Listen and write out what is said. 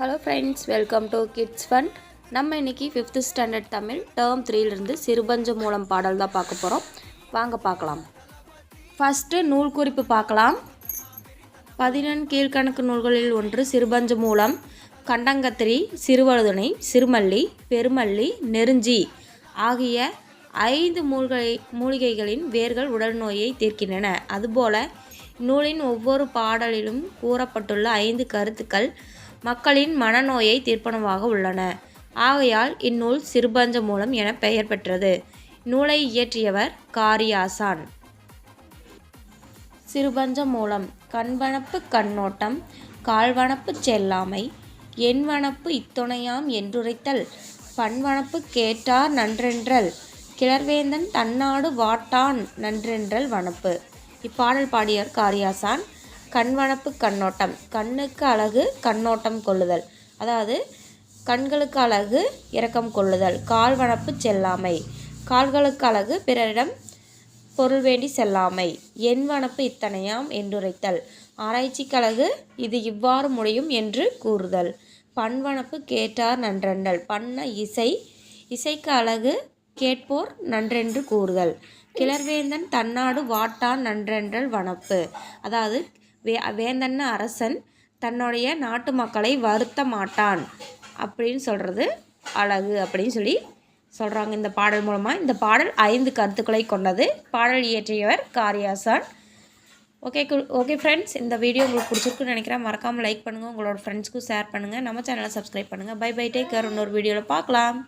Hello friends, welcome to kids fun. நம்ம இன்றைக்கி 5th standard Tamil term 3லேருந்து சிறுபஞ்ச மூலம் பாடல் தான் பார்க்க போகிறோம். வாங்க பார்க்கலாம். ஃபஸ்ட்டு நூல் குறிப்பு பார்க்கலாம். 11 கீழ்கணக்கு நூல்களில் ஒன்று சிறுபஞ்ச மூலம். கண்டங்கத்திரி, சிறுவழுதுணை, சிறுமல்லி, பெருமல்லி, நெருஞ்சி ஆகிய 5 மூலிகைகளின் வேர்கள் உடல் நோயை தீர்க்கின்றன. அதுபோல நூலின் ஒவ்வொரு பாடலிலும் கூறப்பட்டுள்ள 5 கருத்துக்கள் மக்களின் மனநோயை தீர்ப்பனவாக உள்ளன. ஆகையால் இந்நூல் சிறுபஞ்ச மூலம் என பெயர் பெற்றது. நூலை இயற்றியவர் காரியாசான். சிறுபஞ்ச மூலம். கண்வனப்பு கண்ணோட்டம், கால்வனப்பு செல்லாமை, எண்வனப்பு இத்துணையாம் என்றுரைத்தல், பண்வனப்பு கேட்டார் நன்றென்றல், கிளர்வேந்தன் தன்னாடு வாட்டான் நன்றென்றல் வனப்பு. இப்பாடல் பாடியவர் காரியாசான். கண்வனப்பு கண்ணோட்டம். கண்ணுக்கு அழகு கண்ணோட்டம் கொள்ளுதல், அதாவது கண்களுக்கு அழகு இரக்கம் கொள்ளுதல். கால்வனப்பு செல்லாமை, கால்களுக்கு அழகு பிறரிடம் பொருள் வேண்டி செல்லாமை. எண்வனப்பு இத்தனையாம் என்றுரைத்தல், ஆராய்ச்சிக்கு அழகு இது இவ்வாறு முடியும் என்று கூறுதல். பண்வனப்பு கேட்டார் நன்றென்றல், பண்ண இசை, இசைக்கு அழகு கேட்போர் நன்றென்று கூறுதல். கிளர்வேந்தன் தன்னாடு வாட்டான் நன்றென்றல் வனப்பு, அதாவது வேந்தன் அரசன் தன்னுடைய நாட்டு மக்களை வருத்த மாட்டான் அப்படின்னு சொல்கிறது அழகு அப்படின்னு சொல்லி சொல்கிறாங்க இந்த பாடல் மூலமாக. இந்த பாடல் 5 கருத்துக்களை கொண்டது. பாடல் இயற்றியவர் காரியாசான். ஓகே ஃப்ரெண்ட்ஸ், இந்த வீடியோ உங்களுக்கு பிடிச்சிருக்குன்னு நினைக்கிறேன். மறக்காமல் லைக் பண்ணுங்கள், உங்களோட ஃப்ரெண்ட்ஸ்க்கும் ஷேர் பண்ணுங்கள். நம்ம சேனலை சப்ஸ்கிரைப் பண்ணுங்கள். Bye bye, take care. இன்னொரு வீடியோவில் பார்க்கலாம்.